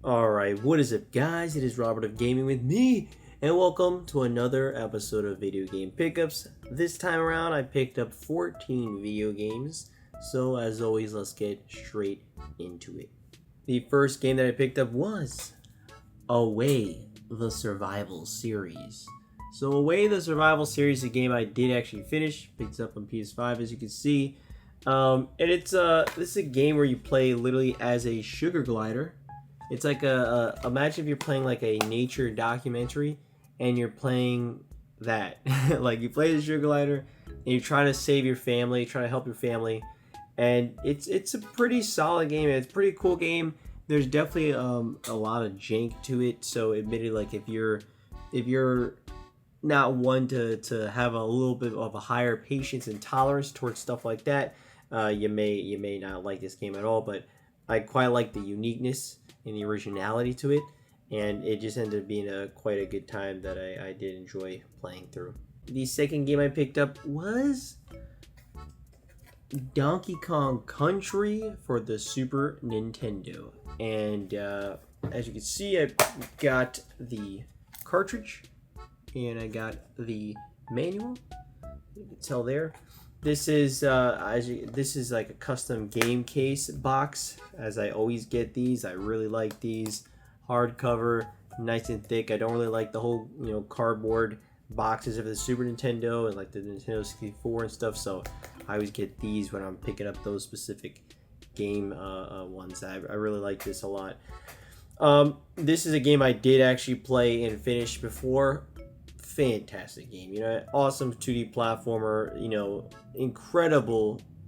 Alright, what is up guys? It is Robert of Gaming with Me, and welcome to another episode of Video Game Pickups. This time around I picked up 14 video games, so as always let's get straight into it. The first game that I picked up was Away the Survival Series. So Away the Survival Series is a game I did actually finish, picked up on PS5 as you can see. And this is a game where you play literally as a sugar glider. It's like imagine if you're playing like a nature documentary and you're playing that. Like you play the sugar glider and you're trying to save your family, trying to help your family. And it's a pretty solid game. It's a pretty cool game. There's definitely a lot of jank to it. So admittedly, like if you're not one to have a little bit of a higher patience and tolerance towards stuff like that, you may not like this game at all. But I quite like the uniqueness and the originality to it, and it just ended up being quite a good time that I did enjoy playing through. The second game I picked up was Donkey Kong Country for the Super Nintendo, and as you can see I got the cartridge and I got the manual. You can tell there. This is this is like a custom game case box, as I always get these. I really like these. Hardcover, nice and thick. I don't really like the whole cardboard boxes of the Super Nintendo and like the Nintendo 64 and stuff. So I always get these when I'm picking up those specific game ones. I really like this a lot. This is a game I did actually play and finish before. Fantastic game, awesome 2D platformer,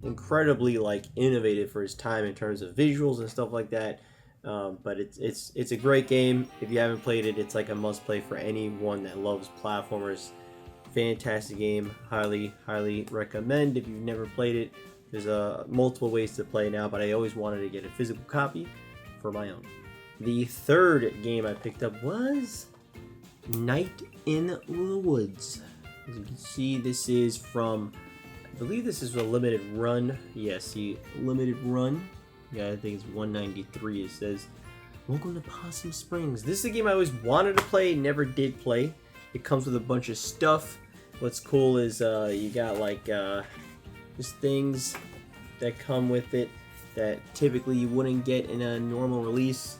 incredibly like innovative for his time in terms of visuals and stuff like that. But it's a great game. If you haven't played it, it's like a must play for anyone that loves platformers. Fantastic game, highly recommend. If you've never played it, there's multiple ways to play now, but I always wanted to get a physical copy for my own. The third game I picked up was Night in the Woods. As you can see, this is from, I believe this is a limited run. Yes, the limited run. Yeah, I think it's 193. It says, "Welcome to Possum Springs." This is a game I always wanted to play, never did play. It comes with a bunch of stuff. What's cool is you got like just things that come with it that typically you wouldn't get in a normal release.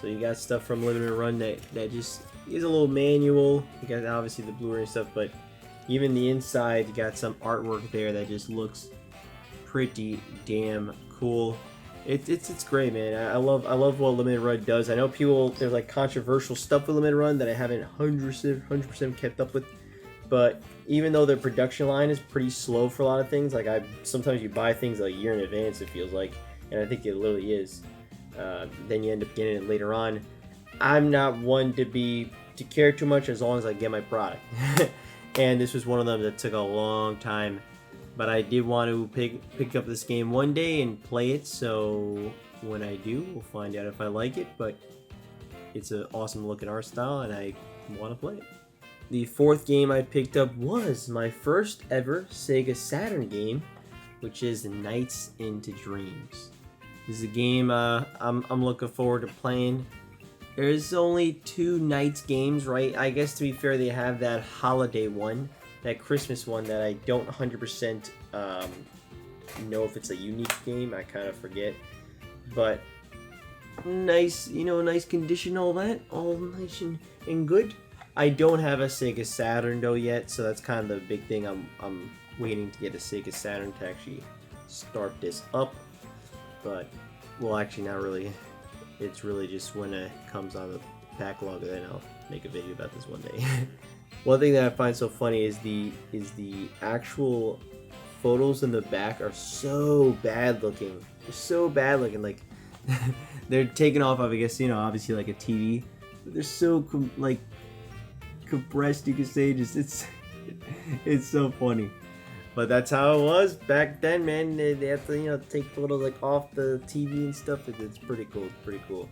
So you got stuff from limited run that just is a little manual. You got obviously the Blu-ray and stuff, but even the inside, you got some artwork there that just looks pretty damn cool. It's great, man. I love what limited run does. I know there's like controversial stuff with limited run that I haven't 100% kept up with, but even though their production line is pretty slow for a lot of things, like sometimes you buy things like a year in advance, it feels like, and I think it literally is. Then you end up getting it later on. I'm not one to care too much as long as I get my product. And this was one of them that took a long time, but I did want to pick up this game one day and play it, so when I do, we'll find out if I like it. But it's an awesome looking art style and I want to play it. The fourth game I picked up was my first ever Sega Saturn game, which is Nights into Dreams. This is a game I'm looking forward to playing. There's only 2 Nights games, right? I guess to be fair, they have that holiday one, that Christmas one that I don't 100% know if it's a unique game. I kind of forget. But nice, nice condition, all that, all nice and good. I don't have a Sega Saturn though yet, so that's kind of the big thing. I'm waiting to get a Sega Saturn to actually start this up. But, well, actually not really. It's really just when it comes on the backlog, then I'll make a video about this one day. One thing that I find so funny is the actual photos in the back are so bad looking. They're so bad looking. Like they're taken off of, I guess, obviously like a TV. But they're so compressed, you could say. Just it's so funny. But that's how it was back then, man. They have to, take photos like off the TV and stuff. It's pretty cool. It's pretty cool.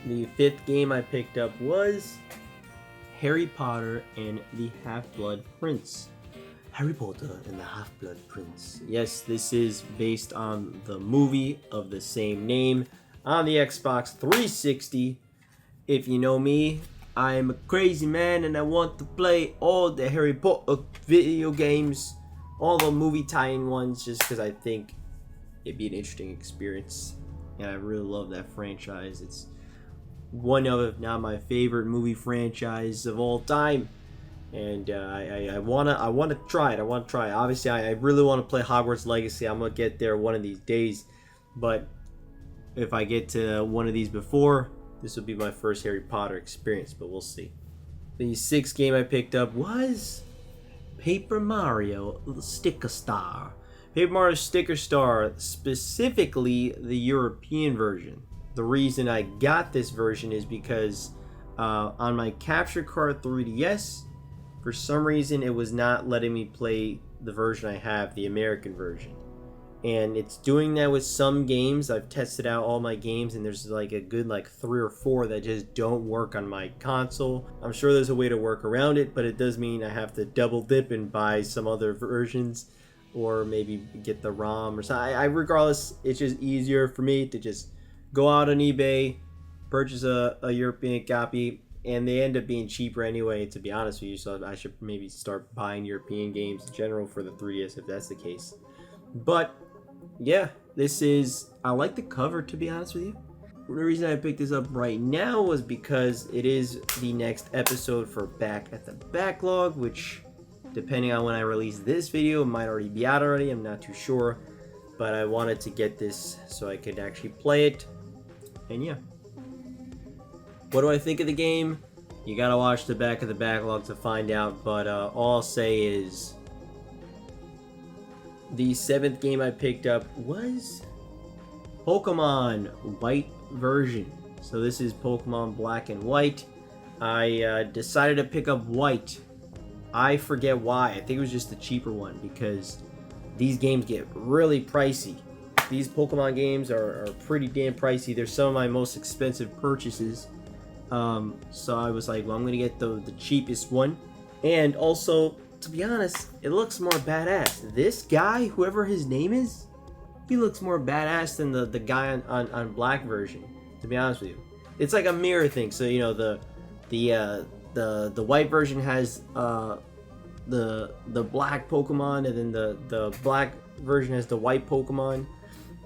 The fifth game I picked up was Harry Potter and the Half-Blood Prince. Harry Potter and the Half-Blood Prince. Yes, this is based on the movie of the same name on the Xbox 360. If you know me, I'm a crazy man and I want to play all the Harry Potter video games, all the movie tie-in ones, just because I think it'd be an interesting experience. And I really love that franchise. It's one of, if not my favorite movie franchise of all time. And I wanna try it. Obviously, I really want to play Hogwarts Legacy. I'm gonna get there one of these days. But if I get to one of these before, this will be my first Harry Potter experience. But we'll see. The sixth game I picked up was Paper Mario Sticker Star. Paper Mario Sticker Star, specifically the European version. The reason I got this version is because on my Capture Card 3DS, for some reason it was not letting me play the version I have, the American version. And it's doing that with some games. I've tested out all my games and there's like a good 3 or 4 that just don't work on my console. I'm sure there's a way to work around it, but it does mean I have to double dip and buy some other versions, or maybe get the ROM or something. Regardless, it's just easier for me to just go out on eBay, purchase a European copy, and they end up being cheaper anyway, to be honest with you. So I should maybe start buying European games in general for the 3DS if that's the case. But yeah, I like the cover, to be honest with you. The reason I picked this up right now was because it is the next episode for Back at the Backlog, which, depending on when I release this video, it might already be out already. I'm not too sure. But I wanted to get this so I could actually play it. And yeah. What do I think of the game? You gotta watch the Back of the Backlog to find out. But all I'll say is the 7th game I picked up was Pokemon White version. So this is Pokemon Black and White. I decided to pick up White. I forget why. I think it was just the cheaper one, because these games get really pricey. These Pokemon games are pretty damn pricey. They're some of my most expensive purchases. So I was like, well, I'm going to get the cheapest one. And also, to be honest, it looks more badass. This guy, whoever his name is, he looks more badass than the guy on Black version, to be honest with you. It's like a mirror thing. So, you know, the White version has the Black Pokemon, and then the Black version has the White Pokemon.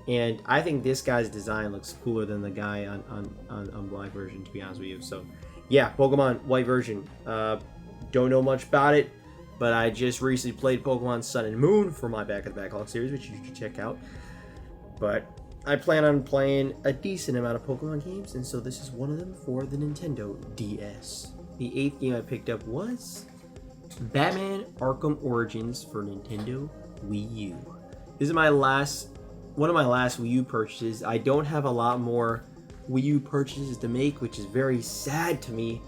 And I think this guy's design looks cooler than the guy on Black version, to be honest with you. So yeah, Pokemon White version. Don't know much about it, but I just recently played Pokemon Sun and Moon for my Back of the Backlog series, which you should check out. But I plan on playing a decent amount of Pokemon games, and so this is one of them for the Nintendo DS. The 8th game I picked up was Batman Arkham Origins for Nintendo Wii U. This is one of my last Wii U purchases. I don't have a lot more Wii U purchases to make, which is very sad to me.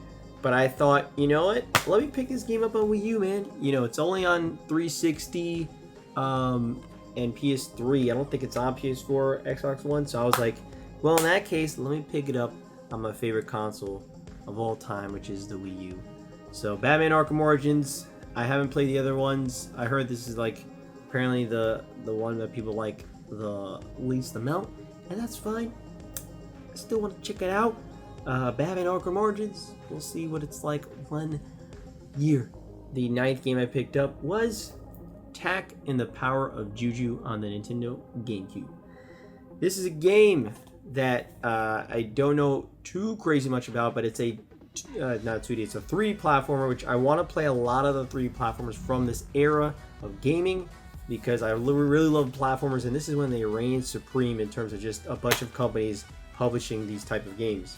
But I thought, you know what? Let me pick this game up on Wii U, man. You know, it's only on 360 and PS3. I don't think it's on PS4, Xbox One. So I was like, well, in that case, let me pick it up on my favorite console of all time, which is the Wii U. So Batman Arkham Origins. I haven't played the other ones. I heard this is like apparently the one that people like the least amount, and that's fine. I still want to check it out. Batman Arkham Origins. We'll see what it's like one year. The 9th game I picked up was Tak and the Power of Juju on the Nintendo GameCube. This is a game that I don't know too crazy much about, but it's a not 2D, it's a 3D platformer, which I want to play a lot of the 3D platformers from this era of gaming, because I really love platformers, and this is when they reign supreme in terms of just a bunch of companies publishing these type of games.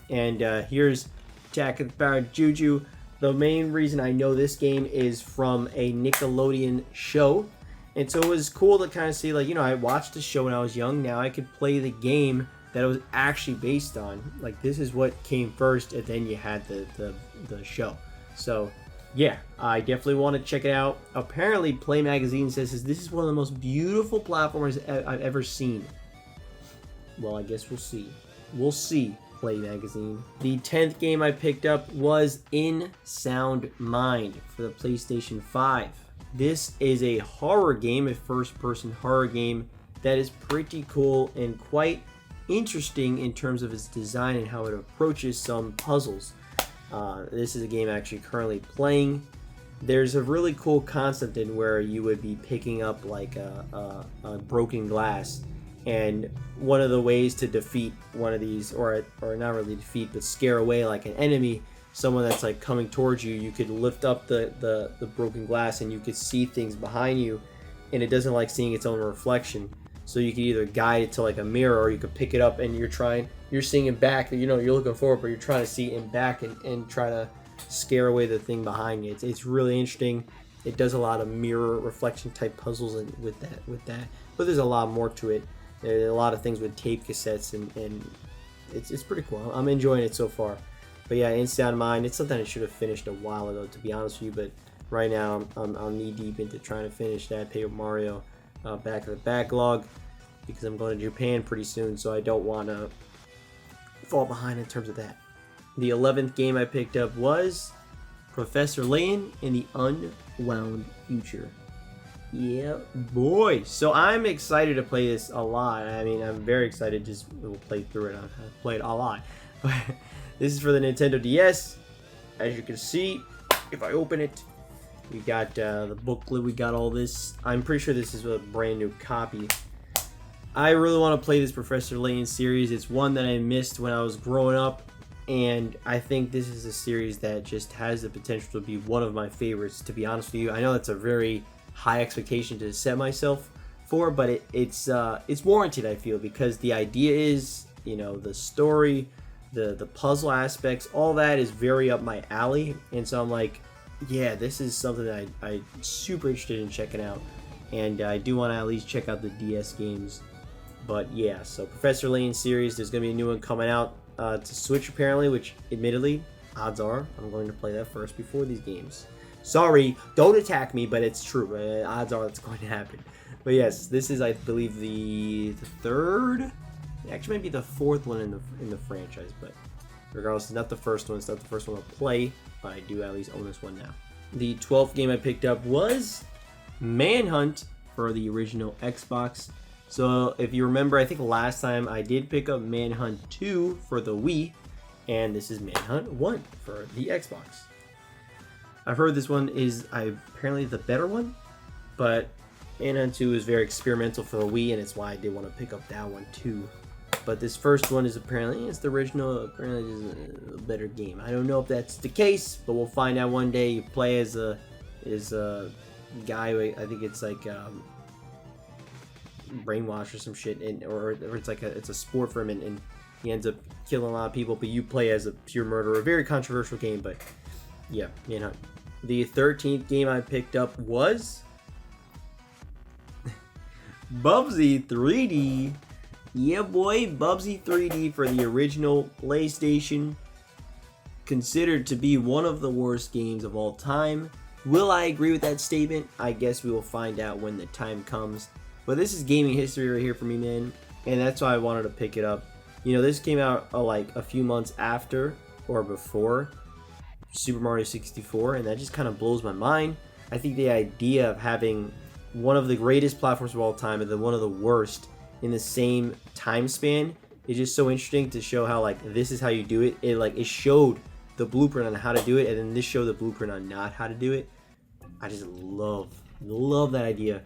And here's Tak and the Power of Juju. The main reason I know this game is from a Nickelodeon show, and so it was cool to kind of see, like, you know, I watched the show when I was young. Now I could play the game that it was actually based on. Like, this is what came first, and then you had the show. So yeah, I definitely want to check it out. Apparently Play Magazine says this is one of the most beautiful platformers I've ever seen. Well, I guess we'll see, Play Magazine. The 10th game I picked up was In Sound Mind for the PlayStation 5. This is a horror game, a first-person horror game that is pretty cool and quite interesting in terms of its design and how it approaches some puzzles. This is a game actually currently playing. There's a really cool concept in where you would be picking up like a broken glass, and one of the ways to defeat one of these, or not really defeat, but scare away like an enemy, someone that's like coming towards you, you could lift up the broken glass and you could see things behind you, and it doesn't like seeing its own reflection. So you can either guide it to like a mirror, or you could pick it up and you're seeing it back. You know, you're looking forward, but you're trying to see it back and try to scare away the thing behind you. It's really interesting. It does a lot of mirror reflection type puzzles and with that. But there's a lot more to it. There's a lot of things with tape cassettes and it's pretty cool. I'm enjoying it so far. But yeah, Inside Mind, it's something I should have finished a while ago, to be honest with you. But right now I'm knee deep into trying to finish that Paper Mario back of the backlog, because I'm going to Japan pretty soon, so I don't want to fall behind in terms of that. The 11th game I picked up was Professor Layton in the Unwound Future. Yeah, boy. So I'm excited to play this a lot. I mean, I'm very excited to just play through it. I've played a lot. But this is for the Nintendo DS. As you can see, if I open it, we got the booklet, we got all this. I'm pretty sure this is a brand new copy. I really want to play this Professor Layton series. It's one that I missed when I was growing up, and I think this is a series that just has the potential to be one of my favorites, to be honest with you. I know that's a very high expectation to set myself for, but it's warranted, I feel, because the idea is, you know, the story, the puzzle aspects, all that is very up my alley, and so I'm like, yeah, this is something that I'm super interested in checking out, and I do want to at least check out the DS games. But yeah, so Professor Layton series, there's going to be a new one coming out to Switch apparently, which admittedly, odds are I'm going to play that first before these games. Sorry, don't attack me, but it's true. Odds are it's going to happen. But yes, this is, I believe, the third, it actually might be the fourth one in the franchise, but regardless, it's not the first one. It's not the first one I'll play, but I do at least own this one now. The 12th game I picked up was Manhunt for the original Xbox. So if you remember, I think last time I did pick up Manhunt 2 for the Wii, and this is Manhunt 1 for the Xbox. I've heard this one is apparently the better one, but Manhunt 2 is very experimental for the Wii, and it's why I did want to pick up that one too. But this first one is apparently, it's the original, apparently is a better game. I don't know if that's the case, but we'll find out one day. You play as a guy who, I think it's like brainwash or some shit, or it's like it's a sport for him, and he ends up killing a lot of people, but you play as a pure murderer. A very controversial game, but yeah, Manhunt. The 13th game I picked up was Bubsy 3D. Yeah, boy, Bubsy 3D for the original PlayStation. Considered to be one of the worst games of all time. Will I agree with that statement? I guess we will find out when the time comes. But this is gaming history right here for me, man. And that's why I wanted to pick it up. You know, this came out like a few months after or before Super Mario 64. And that just kind of blows my mind. I think the idea of having one of the greatest platforms of all time and then one of the worst in the same time span is just so interesting to show how, like, this is how you do it. It showed the blueprint on how to do it, and then this showed the blueprint on not how to do it. I just love that idea.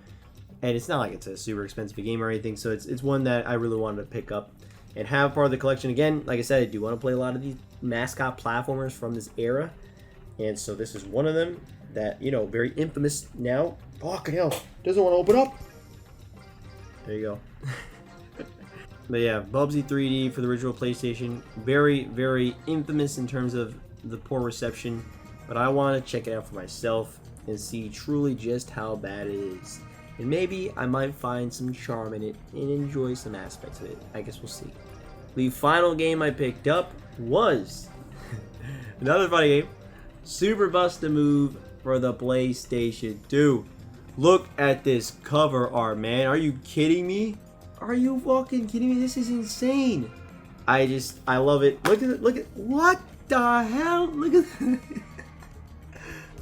And it's not like it's a super expensive game or anything, so it's one that I really wanted to pick up and have part of the collection. Again, like I said, I do want to play a lot of these mascot platformers from this era, and so this is one of them that, you know, very infamous now. Fucking hell, doesn't want to open up. There you go. But yeah, Bubsy 3D for the original PlayStation. Very, very infamous in terms of the poor reception, but I want to check it out for myself and see truly just how bad it is. And maybe I might find some charm in it and enjoy some aspects of it. I guess we'll see. The final game I picked up was another funny game, Super Bust-A-Move for the PlayStation 2. Look at this cover art, man. Are you kidding me? Are you fucking kidding me? This is insane. I love it. Look at what the hell? Look at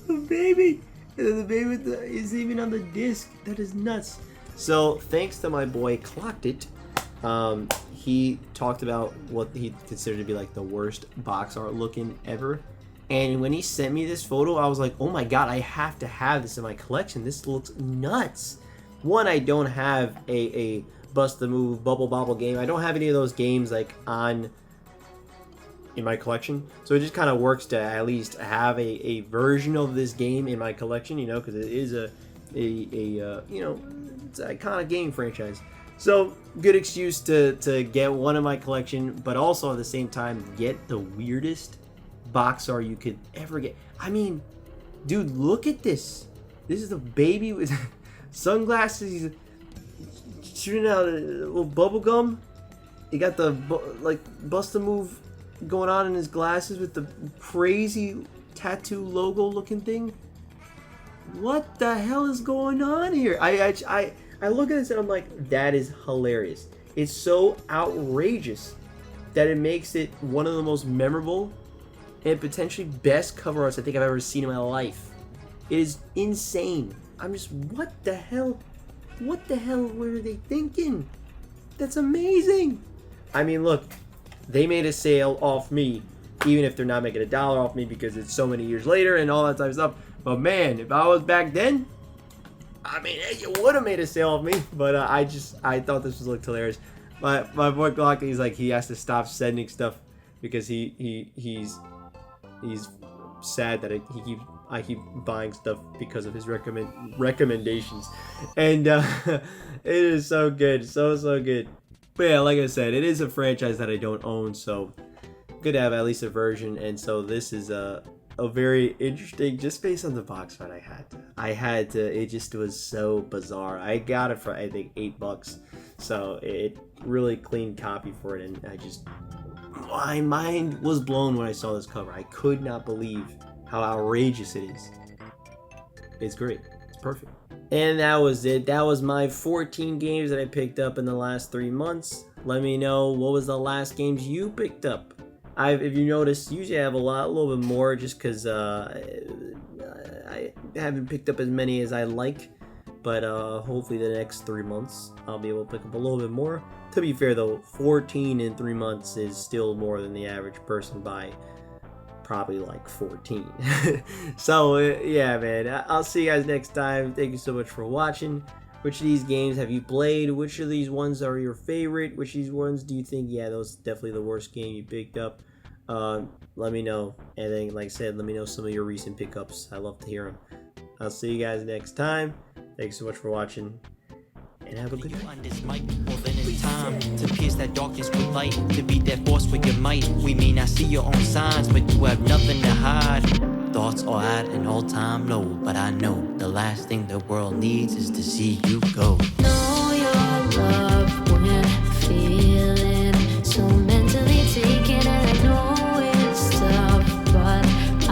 the baby. The baby is even on the disc. That is nuts. So thanks to my boy Clocked It, he talked about what he considered to be like the worst box art looking ever. And when he sent me this photo, I was like, oh my god, I have to have this in my collection. This looks nuts. One, I don't have a Bust the Move Bubble Bobble game. I don't have any of those games like in my collection, so it just kind of works to at least have a version of this game in my collection, you know, because it is a you know, it's an iconic game franchise. So good excuse to get one in my collection, but also at the same time get the weirdest box art you could ever get. I mean, dude, look at this. This is the baby with sunglasses. He's shooting out a little bubble gum. He got the like Bust a Move going on in his glasses with the crazy tattoo logo looking thing. What the hell is going on here? I look at this and I'm like, that is hilarious. It's so outrageous that it makes it one of the most memorable and potentially best cover arts I think I've ever seen in my life. It is insane. I'm just, what the hell? What the hell were they thinking? That's amazing. I mean, look, they made a sale off me, even if they're not making $1 off me because it's so many years later and all that type of stuff. But man, if I was back then, I mean, you would have made a sale off me. But I thought this looked hilarious. My boy Glock, he's like, he has to stop sending stuff because he's sad that I keep buying stuff because of his recommendations, and it is so good, so good. But yeah, like I said, it is a franchise that I don't own, so good to have at least a version. And so this is a very interesting, just based on the box art. I had to. It just was so bizarre. I got it for I think $8, so it really clean copy for it, and my mind was blown when I saw this cover. I could not believe how outrageous it is. It's great. It's perfect. And that was it. That was my 14 games that I picked up in the last 3 months. Let me know, what was the last games you picked up? If you notice, usually I have a little bit more just because I haven't picked up as many as I like. But hopefully the next 3 months I'll be able to pick up a little bit more. To be fair though, 14 in 3 months is still more than the average person by probably like 14. So yeah, man, I'll see you guys next time. Thank you so much for watching. Which of these games have you played? Which of these ones are your favorite? Which of these ones do you think, yeah, those definitely the worst game you picked up? Let me know. And then, like I said, let me know some of your recent pickups. I love to hear them. I'll see you guys next time. Thanks so much for watching, and have a good night. Well, then it's time to pierce that darkness with light, to be that force with your might. We may not see your own signs, but you have nothing to hide. Thoughts are at an all-time low, but I know the last thing the world needs is to see you go.